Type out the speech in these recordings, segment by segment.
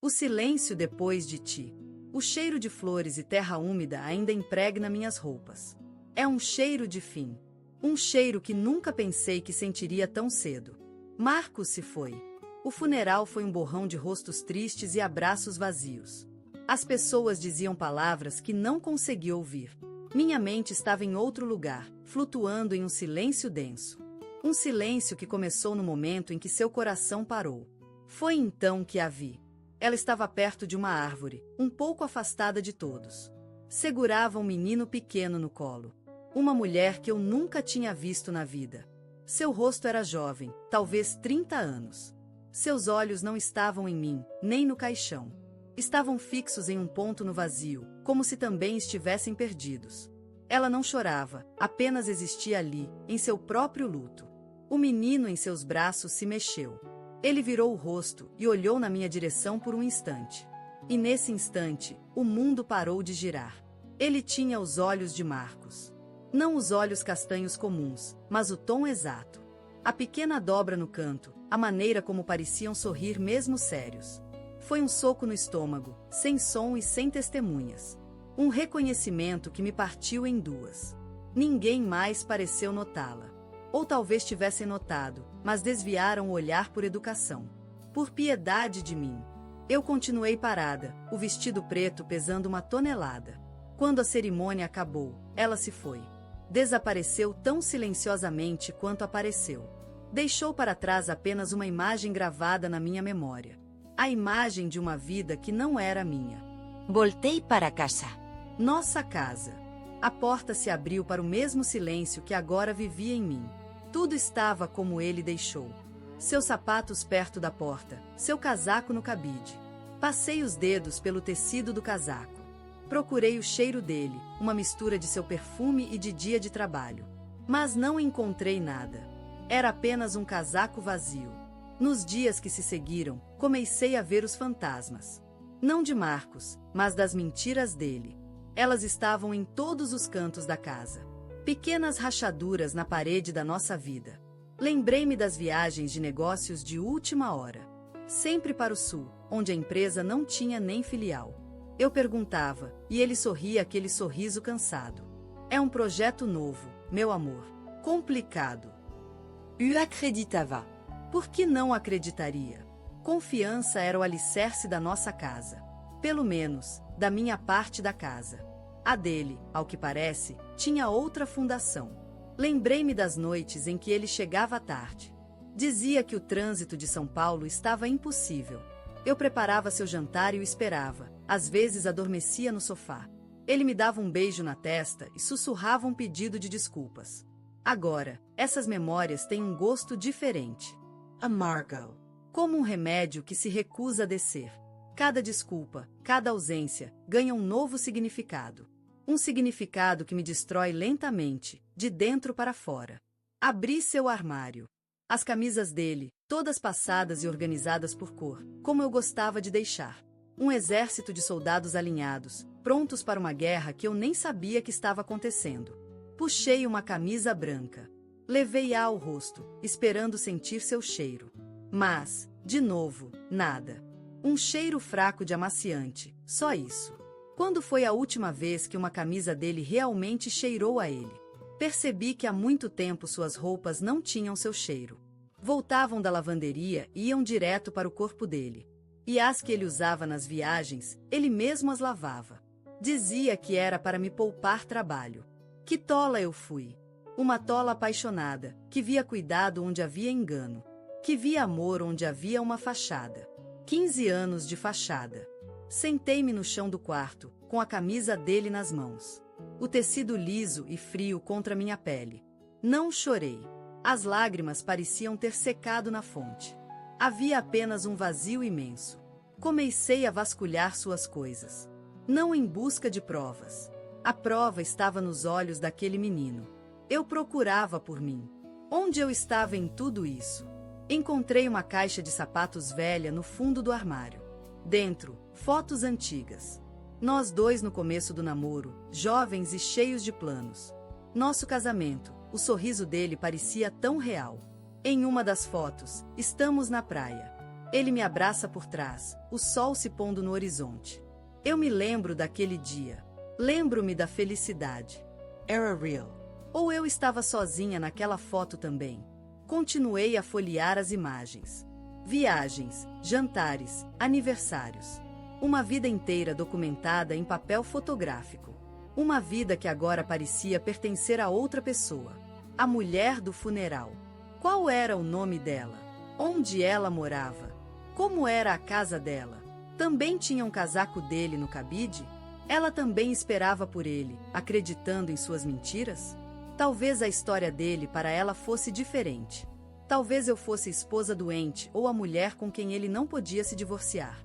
O silêncio depois de ti. O cheiro de flores e terra úmida ainda impregna minhas roupas. É um cheiro de fim. Um cheiro que nunca pensei que sentiria tão cedo. Marcos se foi. O funeral foi um borrão de rostos tristes e abraços vazios. As pessoas diziam palavras que não consegui ouvir. Minha mente estava em outro lugar, flutuando em um silêncio denso. Um silêncio que começou no momento em que seu coração parou. Foi então que a vi. Ela estava perto de uma árvore, um pouco afastada de todos. Segurava um menino pequeno no colo. Uma mulher que eu nunca tinha visto na vida. Seu rosto era jovem, talvez 30 anos. Seus olhos não estavam em mim, nem no caixão. Estavam fixos em um ponto no vazio, como se também estivessem perdidos. Ela não chorava, apenas existia ali, em seu próprio luto. O menino em seus braços se mexeu. Ele virou o rosto e olhou na minha direção por um instante. E nesse instante, o mundo parou de girar. Ele tinha os olhos de Marcos. Não os olhos castanhos comuns, mas o tom exato. A pequena dobra no canto, a maneira como pareciam sorrir mesmo sérios. Foi um soco no estômago, sem som e sem testemunhas. Um reconhecimento que me partiu em duas. Ninguém mais pareceu notá-la. Ou talvez tivessem notado, mas desviaram o olhar por educação. Por piedade de mim. Eu continuei parada, o vestido preto pesando 1 tonelada. Quando a cerimônia acabou, ela se foi. Desapareceu tão silenciosamente quanto apareceu. Deixou para trás apenas uma imagem gravada na minha memória. A imagem de uma vida que não era minha. Voltei para casa. Nossa casa. A porta se abriu para o mesmo silêncio que agora vivia em mim. Tudo estava como ele deixou. Seus sapatos perto da porta, seu casaco no cabide. Passei os dedos pelo tecido do casaco. Procurei o cheiro dele, uma mistura de seu perfume e de dia de trabalho. Mas não encontrei nada. Era apenas um casaco vazio. Nos dias que se seguiram, comecei a ver os fantasmas. Não de Marcos, mas das mentiras dele. Elas estavam em todos os cantos da casa. Pequenas rachaduras na parede da nossa vida. Lembrei-me das viagens de negócios de última hora. Sempre para o sul, onde a empresa não tinha nem filial. Eu perguntava, e ele sorria aquele sorriso cansado. É um projeto novo, meu amor. Complicado. Eu acreditava. Por que não acreditaria? Confiança era o alicerce da nossa casa. Pelo menos, da minha parte da casa. A dele, ao que parece, tinha outra fundação. Lembrei-me das noites em que ele chegava tarde. Dizia que o trânsito de São Paulo estava impossível. Eu preparava seu jantar e o esperava. Às vezes adormecia no sofá. Ele me dava um beijo na testa e sussurrava um pedido de desculpas. Agora, essas memórias têm um gosto diferente. Amargo. Como um remédio que se recusa a descer. Cada desculpa, cada ausência, ganha um novo significado. Um significado que me destrói lentamente, de dentro para fora. Abri seu armário. As camisas dele, todas passadas e organizadas por cor, como eu gostava de deixar. Um exército de soldados alinhados, prontos para uma guerra que eu nem sabia que estava acontecendo. Puxei uma camisa branca. Levei-a ao rosto, esperando sentir seu cheiro. Mas, de novo, nada. Um cheiro fraco de amaciante, só isso. Quando foi a última vez que uma camisa dele realmente cheirou a ele? Percebi que há muito tempo suas roupas não tinham seu cheiro. Voltavam da lavanderia e iam direto para o corpo dele. E as que ele usava nas viagens, ele mesmo as lavava. Dizia que era para me poupar trabalho. Que tola eu fui! Uma tola apaixonada, que via cuidado onde havia engano. Que via amor onde havia uma fachada. 15 anos de fachada. Sentei-me no chão do quarto, com a camisa dele nas mãos. O tecido liso e frio contra minha pele. Não chorei. As lágrimas pareciam ter secado na fonte. Havia apenas um vazio imenso. Comecei a vasculhar suas coisas. Não em busca de provas. A prova estava nos olhos daquele menino. Eu procurava por mim. Onde eu estava em tudo isso? Encontrei uma caixa de sapatos velha no fundo do armário. Dentro, fotos antigas. Nós dois no começo do namoro, jovens e cheios de planos. Nosso casamento, o sorriso dele parecia tão real. Em uma das fotos, estamos na praia. Ele me abraça por trás, o sol se pondo no horizonte. Eu me lembro daquele dia. Lembro-me da felicidade. Era real. Ou eu estava sozinha naquela foto também? Continuei a folhear as imagens. Viagens, jantares, aniversários. Uma vida inteira documentada em papel fotográfico. Uma vida que agora parecia pertencer a outra pessoa. A mulher do funeral. Qual era o nome dela? Onde ela morava? Como era a casa dela? Também tinha um casaco dele no cabide? Ela também esperava por ele, acreditando em suas mentiras? Talvez a história dele para ela fosse diferente. Talvez eu fosse esposa doente ou a mulher com quem ele não podia se divorciar.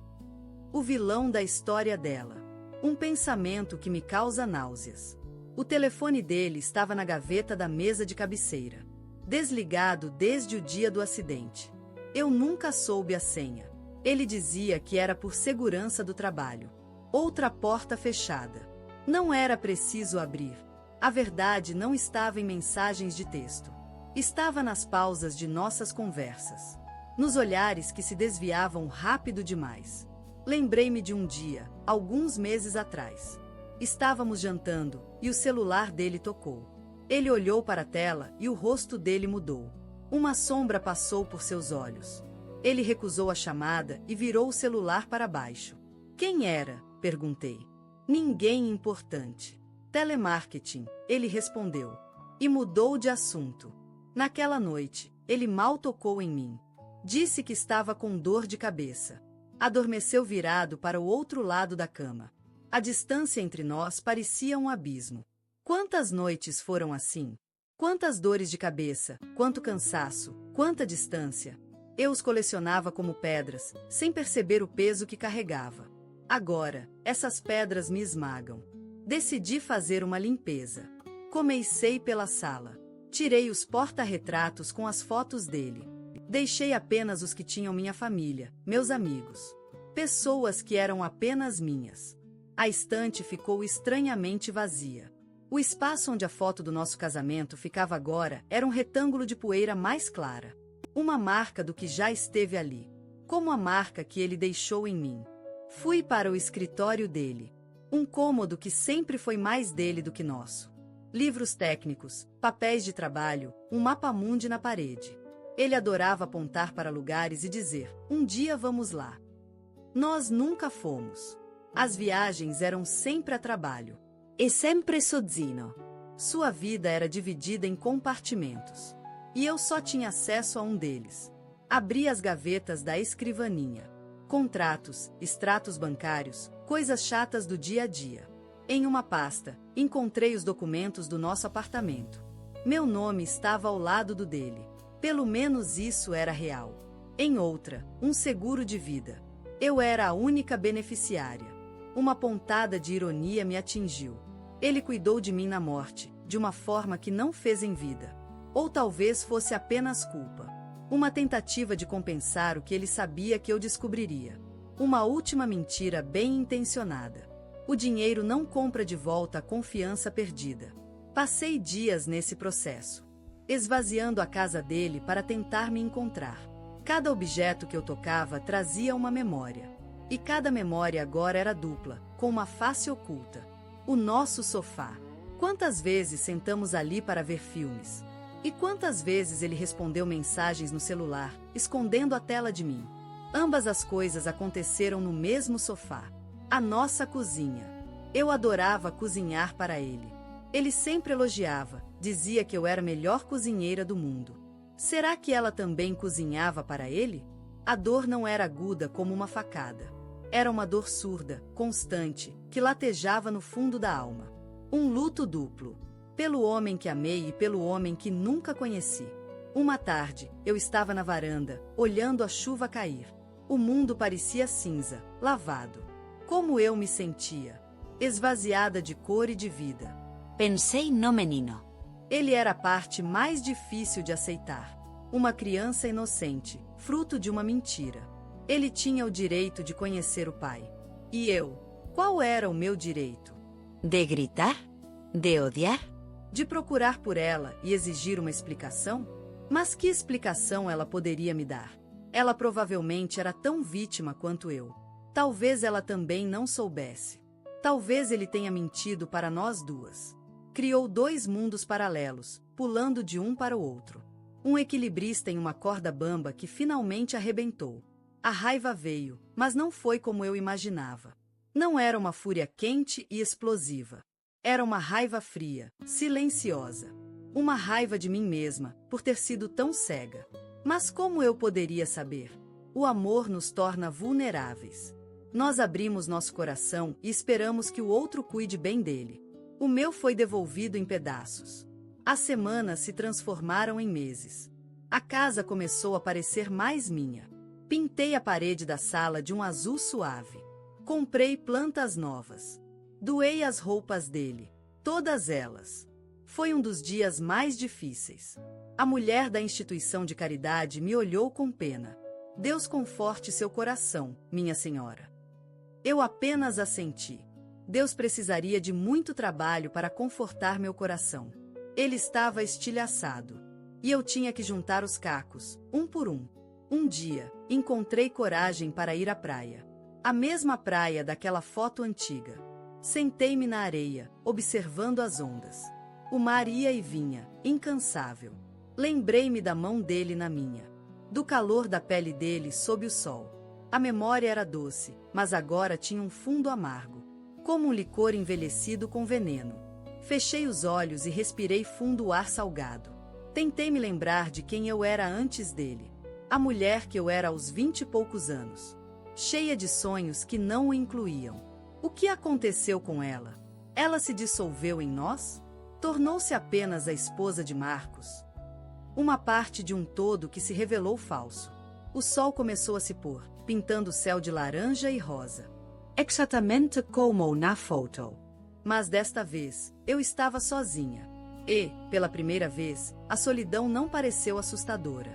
O vilão da história dela. Um pensamento que me causa náuseas. O telefone dele estava na gaveta da mesa de cabeceira. Desligado desde o dia do acidente. Eu nunca soube a senha. Ele dizia que era por segurança do trabalho. Outra porta fechada. Não era preciso abrir. A verdade não estava em mensagens de texto. Estava nas pausas de nossas conversas. Nos olhares que se desviavam rápido demais. Lembrei-me de um dia, alguns meses atrás. Estávamos jantando, e o celular dele tocou. Ele olhou para a tela e o rosto dele mudou. Uma sombra passou por seus olhos. Ele recusou a chamada e virou o celular para baixo. Quem era? Perguntei. Ninguém importante. Telemarketing, ele respondeu. E mudou de assunto. Naquela noite, ele mal tocou em mim. Disse que estava com dor de cabeça. Adormeceu virado para o outro lado da cama. A distância entre nós parecia um abismo. Quantas noites foram assim? Quantas dores de cabeça, quanto cansaço, quanta distância. Eu os colecionava como pedras, sem perceber o peso que carregava. Agora, essas pedras me esmagam. Decidi fazer uma limpeza. Comecei pela sala. Tirei os porta-retratos com as fotos dele. Deixei apenas os que tinham minha família, meus amigos. Pessoas que eram apenas minhas. A estante ficou estranhamente vazia. O espaço onde a foto do nosso casamento ficava agora era um retângulo de poeira mais clara. Uma marca do que já esteve ali. Como a marca que ele deixou em mim. Fui para o escritório dele. Um cômodo que sempre foi mais dele do que nosso. Livros técnicos, papéis de trabalho, um mapa-mundi na parede. Ele adorava apontar para lugares e dizer, um dia vamos lá. Nós nunca fomos. As viagens eram sempre a trabalho. E sempre sozinho. Sua vida era dividida em compartimentos. E eu só tinha acesso a um deles. Abri as gavetas da escrivaninha. Contratos, extratos bancários, coisas chatas do dia a dia. Em uma pasta, encontrei os documentos do nosso apartamento. Meu nome estava ao lado do dele. Pelo menos isso era real. Em outra, um seguro de vida. Eu era a única beneficiária. Uma pontada de ironia me atingiu. Ele cuidou de mim na morte, de uma forma que não fez em vida. Ou talvez fosse apenas culpa. Uma tentativa de compensar o que ele sabia que eu descobriria. Uma última mentira bem intencionada. O dinheiro não compra de volta a confiança perdida. Passei dias nesse processo. Esvaziando a casa dele para tentar me encontrar. Cada objeto que eu tocava trazia uma memória. E cada memória agora era dupla, com uma face oculta. O nosso sofá. Quantas vezes sentamos ali para ver filmes? E quantas vezes ele respondeu mensagens no celular, escondendo a tela de mim? Ambas as coisas aconteceram no mesmo sofá. A nossa cozinha. Eu adorava cozinhar para ele. Ele sempre elogiava, dizia que eu era a melhor cozinheira do mundo. Será que ela também cozinhava para ele? A dor não era aguda como uma facada. Era uma dor surda, constante, que latejava no fundo da alma. Um luto duplo. Pelo homem que amei e pelo homem que nunca conheci. Uma tarde, eu estava na varanda, olhando a chuva cair. O mundo parecia cinza, lavado. Como eu me sentia. Esvaziada de cor e de vida. Pensei no menino. Ele era a parte mais difícil de aceitar. Uma criança inocente, fruto de uma mentira. Ele tinha o direito de conhecer o pai. E eu? Qual era o meu direito? De gritar? De odiar? De procurar por ela e exigir uma explicação? Mas que explicação ela poderia me dar? Ela provavelmente era tão vítima quanto eu. Talvez ela também não soubesse. Talvez ele tenha mentido para nós duas. Criou dois mundos paralelos, pulando de um para o outro. Um equilibrista em uma corda bamba que finalmente arrebentou. A raiva veio, mas não foi como eu imaginava. Não era uma fúria quente e explosiva. Era uma raiva fria, silenciosa. Uma raiva de mim mesma, por ter sido tão cega. Mas como eu poderia saber? O amor nos torna vulneráveis. Nós abrimos nosso coração e esperamos que o outro cuide bem dele. O meu foi devolvido em pedaços. As semanas se transformaram em meses. A casa começou a parecer mais minha. Pintei a parede da sala de um azul suave. Comprei plantas novas. Doei as roupas dele. Todas elas. Foi um dos dias mais difíceis. A mulher da instituição de caridade me olhou com pena. Deus conforte seu coração, minha senhora. Eu apenas assenti. Deus precisaria de muito trabalho para confortar meu coração. Ele estava estilhaçado. E eu tinha que juntar os cacos, um por um. Um dia, encontrei coragem para ir à praia. A mesma praia daquela foto antiga. Sentei-me na areia, observando as ondas. O mar ia e vinha, incansável. Lembrei-me da mão dele na minha. Do calor da pele dele sob o sol. A memória era doce, mas agora tinha um fundo amargo. Como um licor envelhecido com veneno. Fechei os olhos e respirei fundo o ar salgado. Tentei me lembrar de quem eu era antes dele. A mulher que eu era aos 20 e poucos anos. Cheia de sonhos que não o incluíam. O que aconteceu com ela? Ela se dissolveu em nós? Tornou-se apenas a esposa de Marcos? Uma parte de um todo que se revelou falso. O sol começou a se pôr, pintando o céu de laranja e rosa. Exatamente como na foto. Mas desta vez, eu estava sozinha. E, pela primeira vez, a solidão não pareceu assustadora.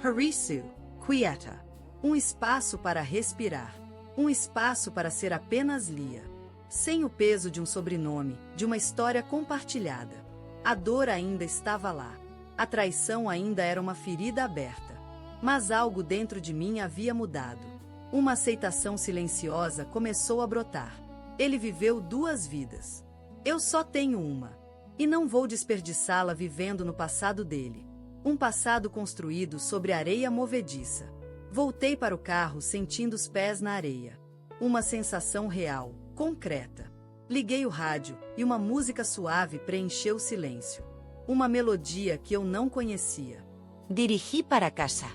Harisu, quieta. Um espaço para respirar. Um espaço para ser apenas Lia. Sem o peso de um sobrenome, de uma história compartilhada. A dor ainda estava lá. A traição ainda era uma ferida aberta. Mas algo dentro de mim havia mudado. Uma aceitação silenciosa começou a brotar. Ele viveu duas vidas. Eu só tenho uma. E não vou desperdiçá-la vivendo no passado dele. Um passado construído sobre areia movediça. Voltei para o carro sentindo os pés na areia. Uma sensação real, concreta. Liguei o rádio e uma música suave preencheu o silêncio. Uma melodia que eu não conhecia. Dirigi para casa.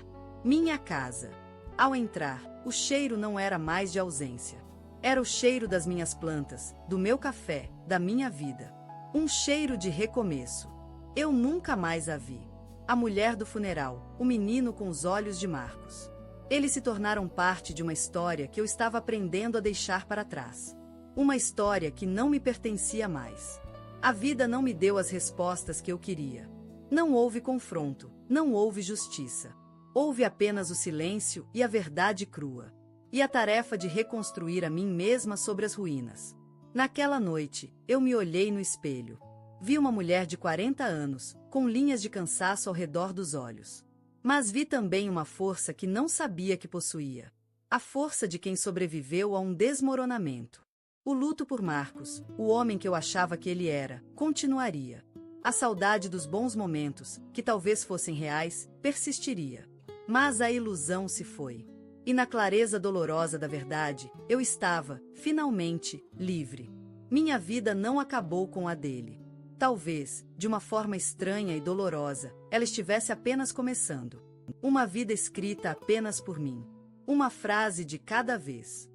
Minha casa. Ao entrar, o cheiro não era mais de ausência. Era o cheiro das minhas plantas, do meu café, da minha vida. Um cheiro de recomeço. Eu nunca mais a vi. A mulher do funeral, o menino com os olhos de Marcos. Eles se tornaram parte de uma história que eu estava aprendendo a deixar para trás. Uma história que não me pertencia mais. A vida não me deu as respostas que eu queria. Não houve confronto, não houve justiça. Houve apenas o silêncio e a verdade crua. E a tarefa de reconstruir a mim mesma sobre as ruínas. Naquela noite, eu me olhei no espelho. Vi uma mulher de 40 anos, com linhas de cansaço ao redor dos olhos. Mas vi também uma força que não sabia que possuía. A força de quem sobreviveu a um desmoronamento. O luto por Marcos, o homem que eu achava que ele era, continuaria. A saudade dos bons momentos, que talvez fossem reais, persistiria. Mas a ilusão se foi. E na clareza dolorosa da verdade, eu estava, finalmente, livre. Minha vida não acabou com a dele. Talvez, de uma forma estranha e dolorosa, ela estivesse apenas começando. Uma vida escrita apenas por mim. Uma frase de cada vez.